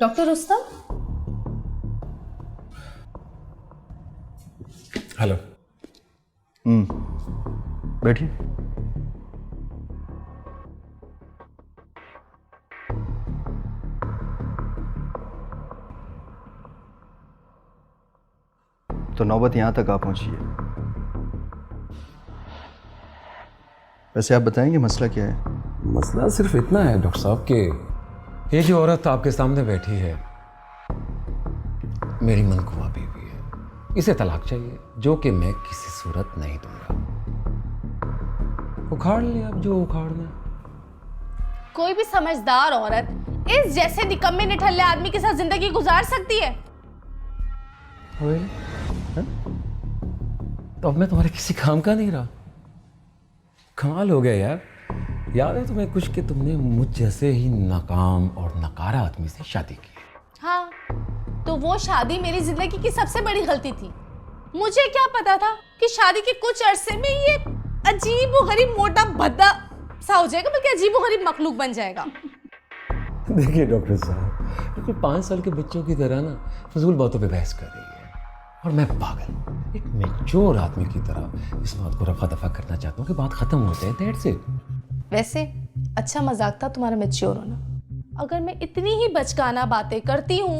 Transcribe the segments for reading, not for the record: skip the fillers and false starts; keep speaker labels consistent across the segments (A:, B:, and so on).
A: Doctor Rustam.
B: Hello.
C: बैठिए। तो नौबत यहाँ तक आ पहुंची है। वैसे आप बताएंगे मसला क्या है?
B: मसला सिर्फ इतना है डॉक्टर साहब कि ये जो औरत आपके सामने बैठी है मेरी मनकुआ बीवी है। इसे तलाक चाहिए, जो कि मैं किसी सूरत नहीं दूंगा। उखाड़ ले अब जो उखाड़ना।
A: कोई भी समझदार औरत इस जैसे निकम्मे निठल्ले आदमी के साथ जिंदगी गुजार सकती है?
B: तो अब मैं तुम्हारे किसी काम का नहीं रहा। कमाल हो गया यार। याद है तुम्हें कुछ कि तुमने मुझ जैसे ही नाकाम और नकारा आदमी से शादी की?
A: हाँ, तो वो शादी मेरी जिंदगी की सबसे बड़ी गलती थी। मुझे क्या पता था कि शादी के कुछ अरसे में ये अजीब व गरीब मोटा भद्दा सा हो जाएगा, बल्कि अजीब व गरीब मखलूक बन जाएगा।
B: देखिए डॉक्टर साहब, बिल्कुल 5 साल के बच्चों की तरह ना फजूल बातों पे बहस कर रही है। और मैं पागल एक मैच्योर आदमी की तरह इस बात को रफा दफा करना चाहता हूँ कि बात खत्म हो जाए। That's it.
A: वैसे अच्छा मजाक था तुम्हारा मैच्योर होना। अगर मैं इतनी ही बचकाना बातें करती हूँ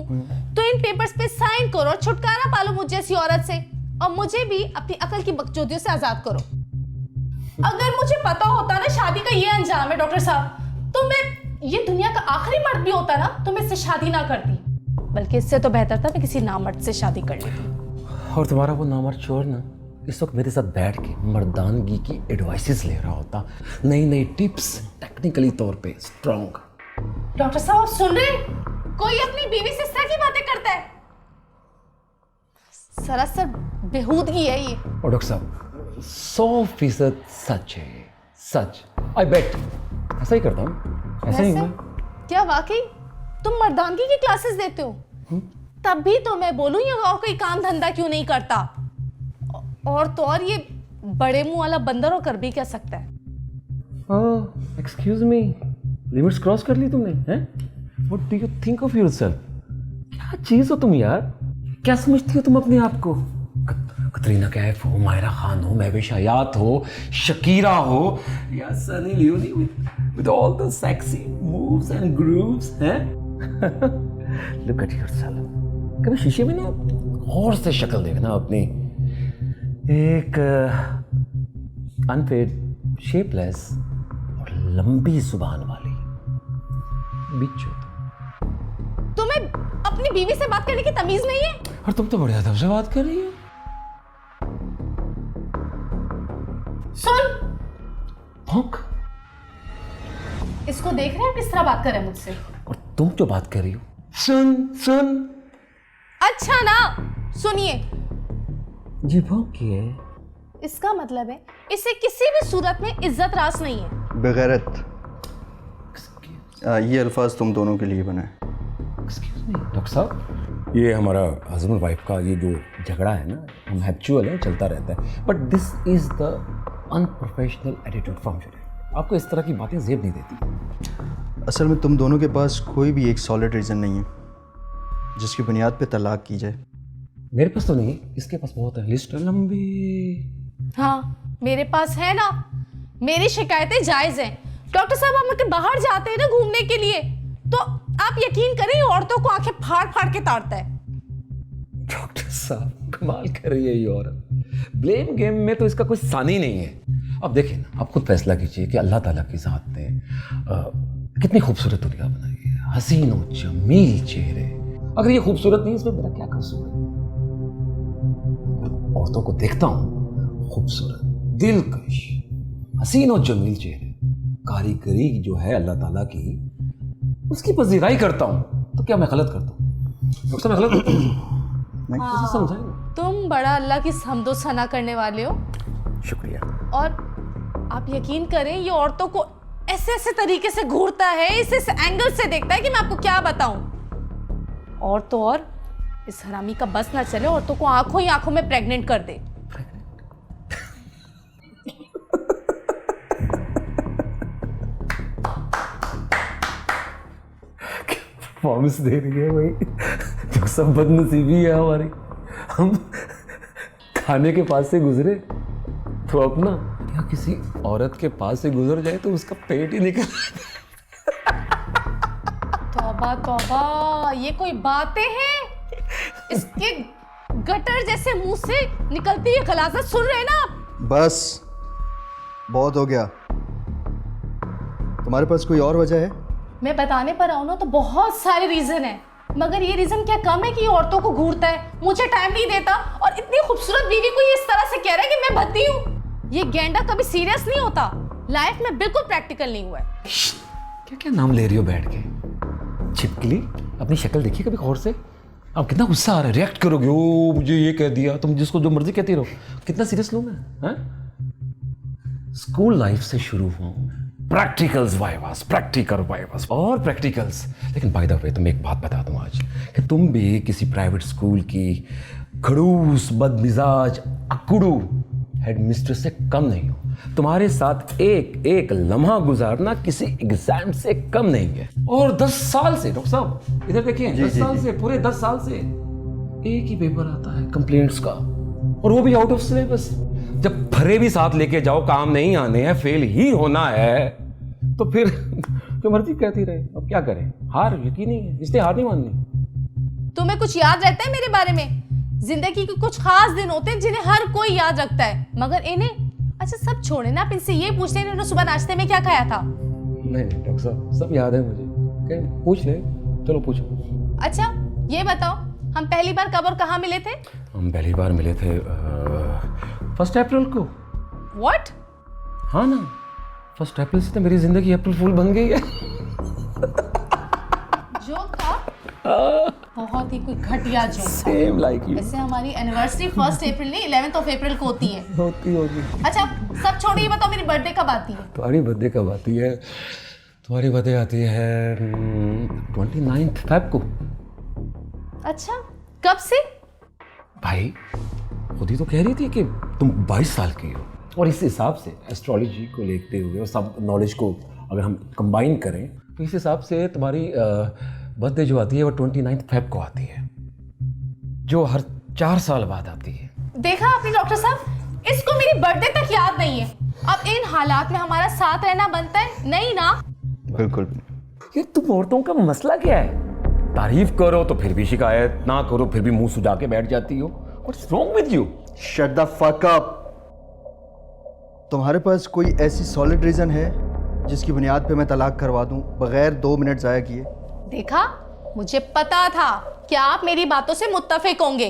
A: तो इन पेपर्स पे साइन करो और छुटकारा पालो मुझ जैसी औरत से, और मुझे भी अपनी अकल की बकचोदियों से आजाद करो। अगर मुझे पता होता ना शादी का ये अंजाम है डॉक्टर साहब, तो मैं ये दुनिया का आखिरी मर्द भी होता ना तो मैं इससे शादी ना करती, बल्कि इससे तो बेहतर था मैं किसी नामर्द से शादी कर लेती।
B: और तुम्हारा वो नामर्द चोर ना इस वक्त मेरे साथ बैठ के मर्दानगी की एडवाइसेस ले रहा होता, नई नई टिप्स, टेक्निकली तौर पे स्ट्रॉन्ग।
A: डॉक्टर साहब आप सुन रहे हैं? कोई अपनी बीवी से इस तरह की बातें करता है? सरासर बेहूदगी है ये।
B: और डॉक्टर साहब 100% सच है, सच। आई बेट ऐसा ही करता हूँ, ऐसा ही मैं।
A: क्या वाकई तुम मर्दानगी की क्लासेस देते हो? तब भी तो मैं बोलूं ये और कोई काम धंधा क्यों नहीं करता। और तो और ये बड़े मुंह वाला बंदर होकर भी क्या सकता है?
B: एक्सक्यूज मी, लिमिट्स क्रॉस कर ली तुमने हैं? What do you think of yourself? क्या चीज हो तुम यार? क्या समझती हो तुम अपने आप को? कतरीना कैफ हो, मायरा खान हो, महविश हयात हो, शकीरा हो, या Sunny Leone with all the sexy moves and grooves, हैं? Look at yourself. कभी शीशे में ना गौर से शक्ल देखना अपनी। एक अनफिट, शेपलेस और लंबी जुबान वाली बिच्छू।
A: तुम्हें अपनी बीवी से बात करने की तमीज नहीं है?
B: और तुम तो बड़े अदब से बात कर रही हो।
A: सुन,
B: भौंक।
A: इसको देख रहे हो किस तरह बात कर रहे हैं मुझसे?
B: और तुम जो बात कर रही हो, सुन सुन।
A: अच्छा ना, सुनिए।
B: ये भौंकी है।
A: इसका मतलब है इसे किसी भी सूरत में इज्जत रास नहीं है।
C: बेगैरत। ये अल्फाज तुम दोनों के लिए बना है।
B: एक्सक्यूज मी डॉक्टर साहब, ये हमारा हस्बैंड वाइफ का ये जो झगड़ा है ना, हम हैबिचुअल है, चलता रहता है। But this is the unprofessional attitude from your and. आपको इस तरह की बातें जेब नहीं देती।
C: असल में तुम दोनों के पास कोई भी एक सॉलिड रीज़न नहीं है जिसकी बुनियाद पे तलाक की जाए।
B: मेरे पास तो नहीं, इसके पास बहुत है, लिस्ट है लंबी।
A: हाँ, मेरे पास है ना। मेरी शिकायतें जायज हैं। डॉक्टर साहब हम लोग बाहर जाते हैं ना घूमने के लिए, तो आप यकीन करें औरतों को आंखें फाड़ फाड़ के ताड़ता है।
B: डॉक्टर साहब कमाल कर रही है ये औरत। ब्लेम गेम में तो इसका कोई सानी नहीं है। अब देखिए ना, आप खुद फैसला कीजिए कि अल्लाह ताला की ज़ात ने कितनी खूबसूरत दुनिया बनाई है, हसीन और जमील चेहरे। अगर ये खूबसूरत नहीं, इसमें मेरा क्या कसूर है? औरतों को देखता हूं, खूबसूरत, दिलकश, हसीन और जमील चेहरे, कारीगरी जो है अल्लाह ताला की, उसकी पजीराई करता हूं, तो क्या मैं गलत करता हूं? डॉक्टर मैं गलत करता हूं? कैसे समझाएंगे?
A: तुम बड़ा अल्लाह की हमदो सना करने वाले हो।
B: शुक्रिया।
A: और आप यकीन करें ये औरतों को ऐसे ऐसे तरीके से घूरता है, इस एंगल से देखता है कि मैं आपको क्या बताऊं। और तो और इस हरामी का बस ना चले, औरतों को आंखों ही आंखों में प्रेग्नेंट कर दे।
B: परफॉर्मेंस दे रही है भाई। जो सब बदनसीबी है हमारी, हम खाने के पास से गुजरे तो अपना, या किसी औरत के पास से गुजर जाए तो उसका पेट ही निकल।
A: तौबा तौबा, ये कोई बातें हैं? इसके गटर जैसे मुंह से निकलती है गलाज़त, सुन रहे हैं ना आप?
C: बस बहुत हो गया। तुम्हारे पास कोई और वजह है?
A: मैं बताने पर आऊँ ना तो बहुत सारे रीजन है, मगर ये रीजन क्या कम है कि ये औरतों को घूरता है, मुझे टाइम नहीं देता और इतनी खूबसूरत बीवी को ये इस तरह से कह रहा है कि मैं भद्दी हूँ। ये गेंडा कभी सीरियस नहीं होता, लाइफ में बिल्कुल प्रैक्टिकल नहीं हुआ है।
B: क्या क्या नाम ले रही हो बैठ के? छिपकली, अपनी शक्ल देखिए कभी गौर से। अब कितना गुस्सा आ रहा है, रिएक्ट करोगे, ओ मुझे ये कह दिया, तुम जिसको जो मर्जी कहती रहो। कितना सीरियस लूँ मैं, हैं? स्कूल लाइफ से शुरू हुआ हूँ, प्रैक्टिकल्स वाइवास, प्रैक्टिकल वाइवास और प्रैक्टिकल्स। लेकिन बाय द वे तुम्हें एक बात बता दूं आज, कि तुम भी किसी प्राइवेट स्कूल की खड़ूस, बदमिजाज, अकुड़ू हेड मिस्ट्रेस से कम नहीं हो। तुम्हारे साथ एक एक लम्हा गुजारना किसी एग्जाम से कम नहीं है। और 10 साल से, डॉक्टर साहब इधर देखिए, 10 साल से, पूरे 10 साल से एक ही पेपर आता है कंप्लेंट्स का, और वो भी आउट ऑफ सिलेबस। जब भरे भी साथ लेके जाओ, काम नहीं आने हैं, फेल ही होना है, तो फिर जो मर्जी कहती रहे। अब क्या करें, हार यकीन नहीं है, इसलिए हार नहीं माननी।
A: तुम्हें कुछ याद रहता है मेरे बारे में? जिंदगी के कुछ खास दिन होते हैं जिन्हें हर कोई याद रखता है, मगर इन्हें, अच्छा सब छोड़े ना, आप इनसे ये पूछते हैं इन्होंने सुबह नाश्ते में क्या खाया था?
B: नहीं डॉक्टर साहब, सब याद है मुझे। पूछ ले, चलो पूछो।
A: अच्छा ये बताओ, हम पहली बार कब और कहाँ मिले थे?
B: हम पहली बार मिले थे 1 अप्रैल को।
A: What?
B: हाँ ना, 1 अप्रैल से तो मेरी जिंदगी अप्रैल फूल बन गई है।
A: जोक था? बहुत ही कोई घटिया जोक था।
B: Same like you.
A: वैसे हमारी एनिवर्सरी 1 अप्रैल नहीं 11 अप्रैल को होती है।
B: होती होगी।
A: अच्छा सब छोड़िए, बताओ मेरी बर्थडे कब आती है?
B: तुम्हारी बर्थडे कब आती है? तुम्हारी बर्थडे आती है 29 फेब को।
A: अच्छा कब से?
B: भाई खुद ही तो कह रही थी कि तुम 22 साल की हो, और इस हिसाब से एस्ट्रोलॉजी को लेते हुए और सब नॉलेज को अगर हम कंबाइन करें तो इस हिसाब से तुम्हारी बर्थडे जो आती है वो 29 फेब को आती है, जो हर 4 साल बाद आती है।
A: देखा आपने डॉक्टर साहब, इसको मेरी बर्थडे तक याद नहीं है। अब इन हालात में हमारा साथ रहना बनता है नहीं ना?
C: बिल्कुल।
B: ये तुम औरतों का मसला क्या है? तारीफ करो तो फिर भी शिकायत, ना करो फिर भी मुंह सुजा के बैठ जाती हो। What's wrong with you?
C: Shut the fuck up. तुम्हारे पास कोई ऐसी सॉलिड रीजन है जिसकी बुनियाद पे मैं तलाक करवा दूं बगैर 2 मिनट जाया किए?
A: देखा, मुझे पता था कि आप मेरी बातों से मुत्तफिक होंगे।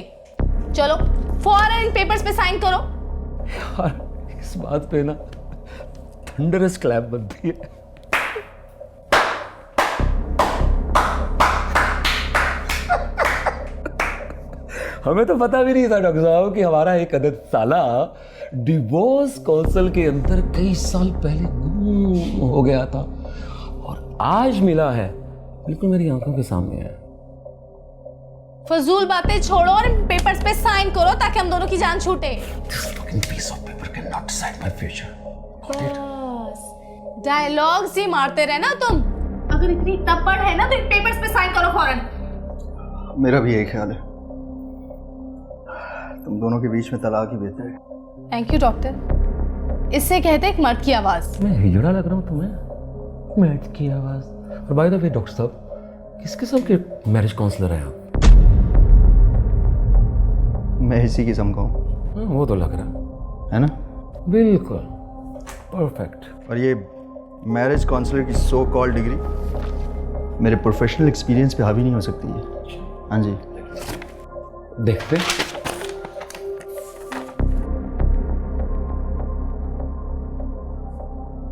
A: चलो फौरन इन पेपर्स पे साइन करो।
B: यार इस बात पे ना थंडरस क्लैप बनती है। हमें तो पता भी नहीं था डॉक्टर साहब कि हमारा एक अदद साला डिवोर्स काउंसिल के अंदर कई साल पहले गुम हो गया था, और आज मिला है, बिल्कुल मेरी आंखों के सामने है।
A: फजूल बातें छोड़ो और इन पेपर्स पे साइन करो ताकि हम दोनों की जान छूटे।
B: This fucking piece of paper cannot decide my future.
A: बस डायलॉग्स ही मारते रहना तुम। अगर इतनी तपड़ है ना तो इन पेपर्स पे साइन करो फौरन।
C: मेरा भी यही ख्याल है, तुम दोनों के बीच में तलाक ही बेहतर है।
A: Thank you doctor. इससे कहते हैं एक मर्द की आवाज।
B: मैं हिजड़ा लग रहा हूँ तुम्हें? मर्द की आवाज। और बाय द वे डॉक्टर साहब, किस किस्म के मैरिज काउंसलर हैं आप?
C: मैं इसी किस्म का हूँ।
B: वो तो लग रहा
C: है ना?
B: बिल्कुल परफेक्ट।
C: और ये मैरिज काउंसलर की सो कॉल्ड डिग्री मेरे प्रोफेशनल एक्सपीरियंस पे हावी नहीं हो सकती है। हाँ जी,
B: देखते।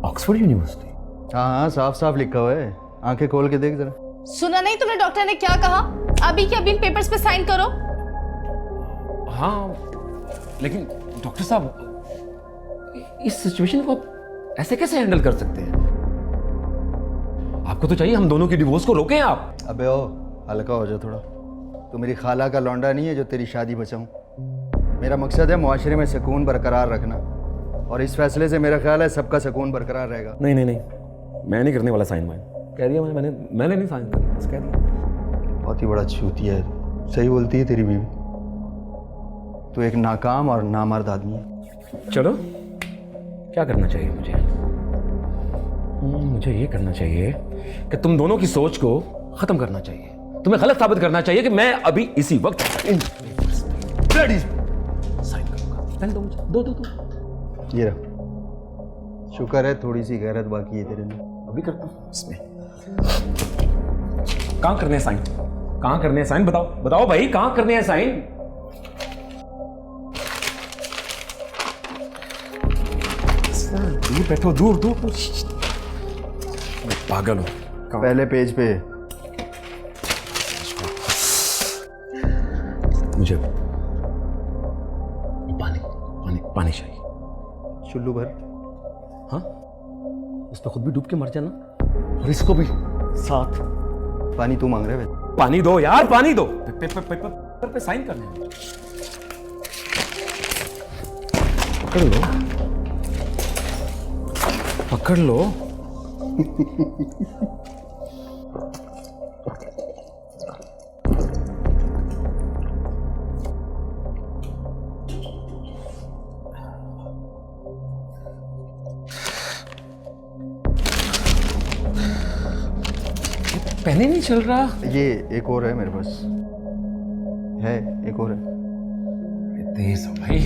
B: Oxford university.
C: हाँ हाँ, साफ साफ लिखा हुआ है, आंखें खोल के देख जरा।
A: सुना नहीं तुमने डॉक्टर ने क्या कहा? अभी के अभी इन पेपर्स पे साइन करो।
B: हाँ लेकिन डॉक्टर साहब, इस सिचुएशन को आप ऐसे कैसे हैंडल कर सकते हैं? आपको तो चाहिए हम दोनों की डिवोर्स को रोकें आप।
C: अबे ओ, हल्का हो जा थोड़ा। तू मेरी खाला का लौंडा नहीं है जो तेरी शादी बचाऊं। मेरा मकसद है मुआशरे में सुकून बरकरार रखना, और इस फैसले से मेरा ख्याल है सबका सुकून बरकरार रहेगा।
B: नहीं नहीं नहीं, मैं नहीं करने वाला साइन वाइन। कह दिया मैंने नहीं साइन करना, बस कह दिया।
C: बहुत ही बड़ा चूतिया है। सही बोलती है तेरी बीवी, तू एक नाकाम और नामर्द आदमी है।
B: चलो, क्या करना चाहिए मुझे? मुझे ये करना चाहिए कि तुम दोनों की सोच को खत्म करना चाहिए। तुम्हें गलत साबित करना चाहिए कि मैं अभी इसी वक्त इन पेपर्स पे साइन करूंगा। पेन दो मुझे, दो दो दो।
C: ये रहा। शुक्र है थोड़ी सी गैरत बाकी है तेरे अंदर।
B: अभी करता हूँ इसमें। कहाँ करने हैं साइन? कहाँ करने हैं साइन? बताओ बताओ भाई, कहाँ करने हैं साइन? दूर बैठो, दूर दूर दूर। मैं पागल हूँ।
C: पहले पेज पे
B: मुझे पानी पानी पानी चाहिए।
C: चुल्लू भर।
B: हाँ, इसमें खुद भी डूब के मर जाना और इसको भी साथ।
C: पानी तू मांग रहा है?
B: पानी दो यार, पानी दो। पेपर पे साइन करने हैं। पकड़ लो, पकड़ लो। पहले नहीं चल रहा।
C: ये एक और है मेरे पास, है एक और है।
B: तेज हो भाई।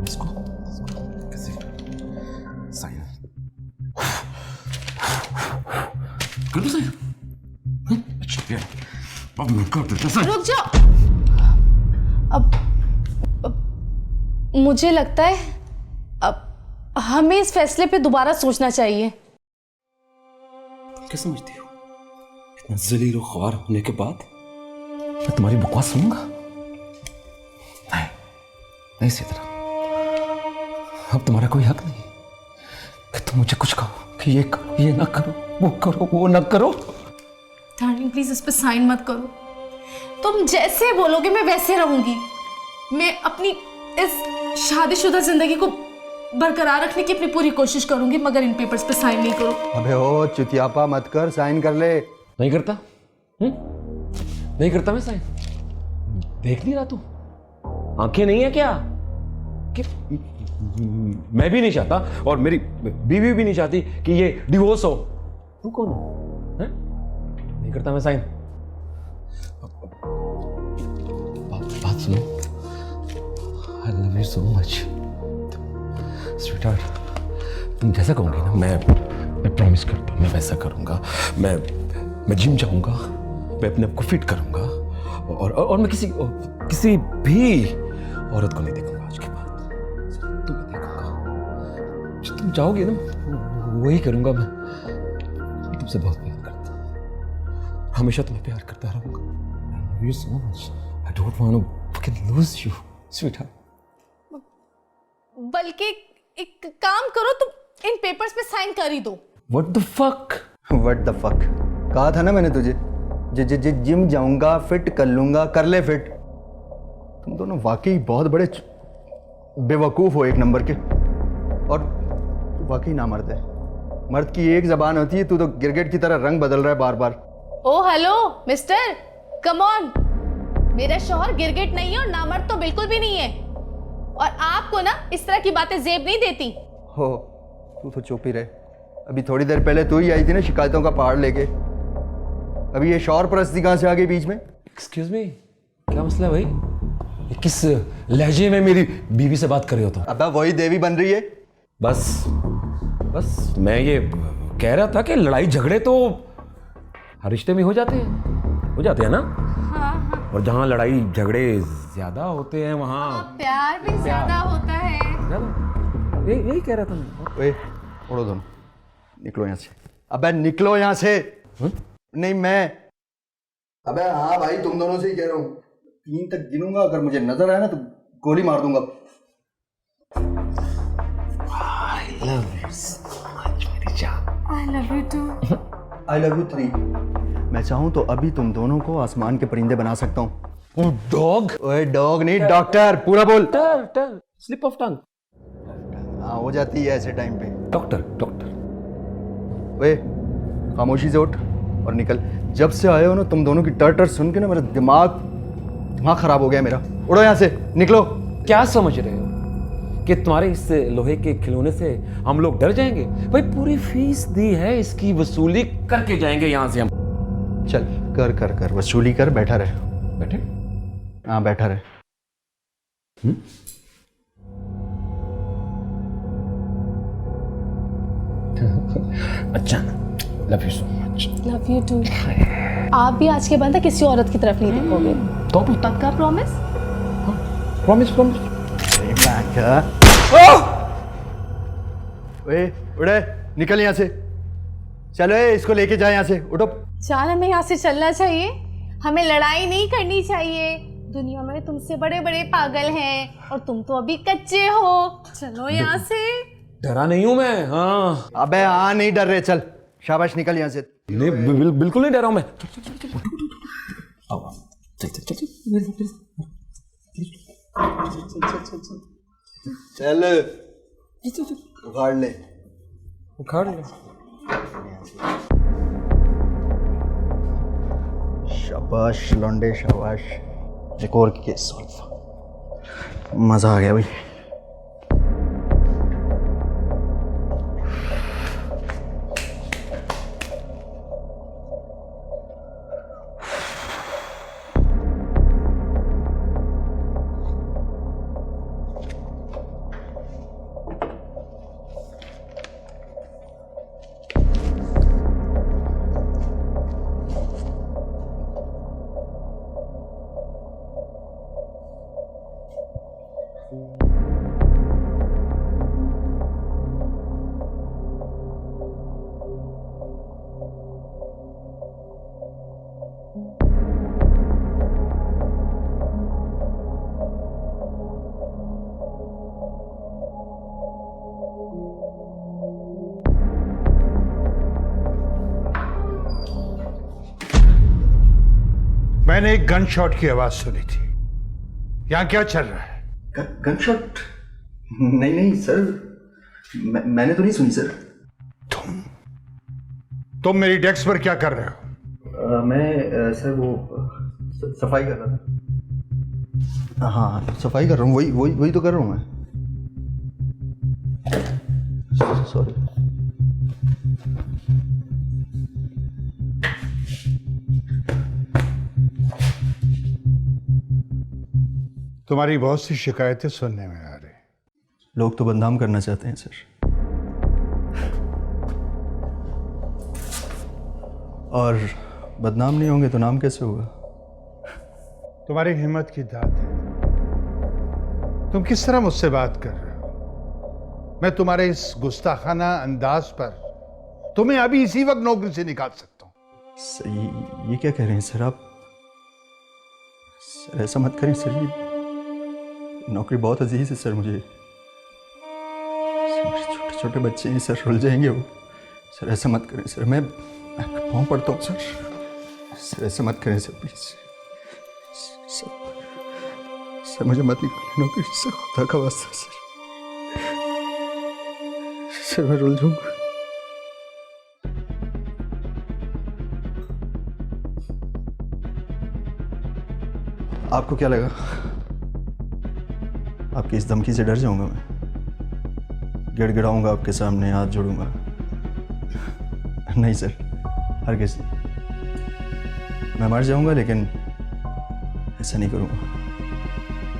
B: इसको कैसे साइन कर दो साइन। अच्छा क्या, अब मैं कर देता साइन।
A: रुक जाओ। अब मुझे लगता है अब हमें इस फैसले पे दोबारा सोचना चाहिए।
B: क्या समझती हो? इतना जलील और ख्वार होने के बाद मैं तुम्हारी बकवास सुनूंगा? नहीं नहीं सीतरा, अब तुम्हारा कोई हक नहीं कि तुम मुझे कुछ कहो कि ये ना करो, वो करो, वो ना करो।
A: डार्लिंग प्लीज इस पे साइन मत करो। तुम जैसे बोलोगे मैं वैसे रहूंगी। मैं अपनी इस शादीशुदा जिंदगी को बरकरार रखने की अपनी पूरी कोशिश करूंगी, मगर इन पेपर्स पे साइन नहीं करो।
C: अबे ओ चुतियापा मत कर, साइन कर ले।
B: नहीं करता? नहीं करता मैं साइन। देख नहीं रहा तू? आंखें नहीं है क्या कि मैं भी नहीं चाहता और मेरी बीवी भी नहीं चाहती कि ये डिवोर्स हो। तू कौन हो? नहीं करता मैं साइन। बात सुनो, I love you so much sweetheart. तुम जैसा कहोगे ना, मैं प्रॉमिस करता हूँ मैं वैसा करूँगा। मैं जिम जाऊँगा, मैं अपने आप को फिट करूँगा और मैं किसी भी औरत को नहीं देखूँगा आज के बाद। तुम्हें देखूँगा, जो तुम चाहोगे ना वही करूँगा। मैं तुमसे बहुत प्यार करता हूँ, हमेशा तुम्हें प्यार करता रहूँगा। I love you so much. I don't want to fucking lose you, sweetheart.
A: बल्कि एक काम करो, तुम इन पेपर्स पे साइन कर ही दो।
B: What the fuck?
C: What the fuck? कहा था ना मैंने तुझे, जिम जाऊंगा, फिट कर लूंगा, कर ले फिट। तुम दोनों वाकई बहुत बड़े बेवकूफ हो एक नंबर के, और तू वाकई नामर्द है। मर्द की एक जबान होती है, तू तो गिरगिट की तरह रंग बदल रहा है बार बार।
A: ओ हेलो मिस्टर, कम ऑन। मेरा शौहर गिरगिट नहीं है और नामर्द तो बिल्कुल भी नहीं है, और आपको ना इस तरह की बातें जेब नहीं देती।
C: हो, तू तो चुप ही रहे। अभी थोड़ी देर पहले तू ही आई थी ना शिकायतों का पहाड़ लेके। अभी ये शौहर परस्ती कहाँ से आ गई बीच में?
B: एक्सक्यूज मी, क्या मसला है भाई? ये किस लहजे में मेरी बीवी से बात कर रहे हो तुम?
C: अब वही देवी बन रही है।
B: बस मैं ये कह रहा था कि लड़ाई झगड़े तो हर रिश्ते में हो जाते हैं ना?
A: हाँ।
B: और जहाँ लड़ाई झगड़े ज्यादा होते हैं वहाँ
A: प्यार भी ज्यादा होता है।
B: यही कह रहा था मैं।
C: ओए, उड़ो दोनों, निकलो यहाँ से। अबे निकलो यहाँ से। नहीं मैं, अबे हाँ भाई तुम दोनों से ही कह रहा हूँ। 3 तक गिनूंगा, अगर मुझे नजर आया ना तो गोली मार दूंगा।
B: I love you so much, मेरी जान।
A: I love you too.
C: I love you 3। मैं चाहूँ तो अभी तुम दोनों को आसमान के परिंदे बना सकता हूँ।
B: डॉग?
C: ओए डॉग नहीं, डॉक्टर। पूरा बोल।
B: Turn slip of tongue.
C: हाँ हो जाती है ऐसे टाइम पे।
B: डॉक्टर।
C: ओए खामोशी से उठ। और निकल। जब से आए हो ना तुम दोनों की टर सुन के ना मेरा दिमाग खराब हो गया मेरा। उड़ो यहाँ से, निकलो।
B: क्या समझ रहे हो कि तुम्हारे इस लोहे के खिलौने से हम लोग डर जाएंगे? भाई पूरी फीस दी है, इसकी वसूली करके जाएंगे यहाँ से हम।
C: चल कर वसूली कर, बैठा रहे।
B: बैठे?
C: हाँ बैठा रहे।
B: अच्छा, love you so much.
A: Love you too. आप भी आज के बाद किसी औरत की तरफ नहीं देखोगे।
B: तो
A: पक्का प्रॉमिस?
B: प्रॉमिस।
C: ओए उड़े, निकल यहाँ से। चलो इसको लेके जाए यहाँ से, उठो।
A: चाल हमें यहाँ से चलना चाहिए, हमें लड़ाई नहीं करनी चाहिए। दुनिया में तुमसे बड़े बड़े पागल हैं और तुम तो अभी कच्चे हो। चलो यहाँ से।
B: डरा नहीं हूं मैं। हाँ
C: अबे हाँ, नहीं डर रहे, चल शाबाश, निकल यहाँ से।
B: नहीं, बिल्कुल नहीं डरा हूं मैं।
C: चल उखाड़ ले।
B: उखाड़ ले।
C: शाबाश लौंडे शाबाश। एक और केस मजा आ गया भाई।
D: मैंने एक गन शॉट की आवाज सुनी थी। यहाँ क्या चल रहा है?
C: Gun shot? नहीं सर, मैंने तो नहीं सुनी सर।
D: तुम मेरी डेस्क पर क्या कर रहे हो?
C: मैं सर वो सफाई कर रहा था। हाँ सफाई कर रहा हूँ, वही तो कर रहा हूँ मैं। सॉरी।
D: तुम्हारी बहुत सी शिकायतें सुनने में आ रही।
C: लोग तो बदनाम करना चाहते हैं सर। और बदनाम नहीं होंगे तो नाम कैसे होगा?
D: तुम्हारी हिम्मत की दाद है। तुम किस तरह मुझसे बात कर रहे हो? मैं तुम्हारे इस गुस्ताखाना अंदाज पर तुम्हें अभी इसी वक्त नौकरी से निकाल सकता हूं।
C: सर ये क्या कह रहे हैं सर आप? सर ऐसा मत करें सर, ये नौकरी बहुत अजीज है सर मुझे। छोटे छोटे बच्चे हैं सर, रुल जाएंगे वो। सर ऐसा मत करें सर, मैं पाँव पड़ता हूँ सर। सर ऐसा मत करें सर प्लीज। सर मुझे मत निकालिए नौकरी से, खुदा का वास्ता सर। सर मैं रुल जाऊंगा। आपको क्या लगा आपकी इस धमकी से डर जाऊंगा मैं? गिड़गिड़ाऊंगा आपके सामने, हाथ जोड़ूंगा? नहीं सर, हरगिज़ नहीं। मैं मर जाऊंगा लेकिन ऐसा नहीं करूंगा।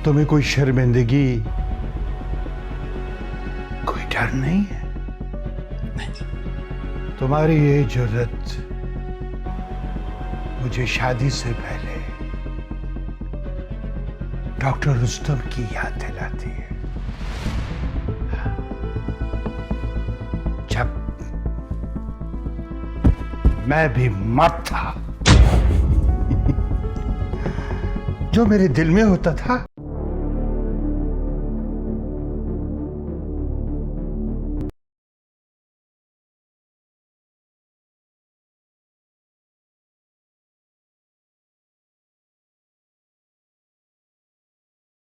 D: तुम्हें कोई शर्मिंदगी, कोई डर नहीं है?
C: नहीं।
D: तुम्हारी ये जुर्रत मुझे शादी से पहले डॉक्टर रुस्तम की याद दिलाती है। जब मैं भी मर्द था, जो मेरे दिल में होता था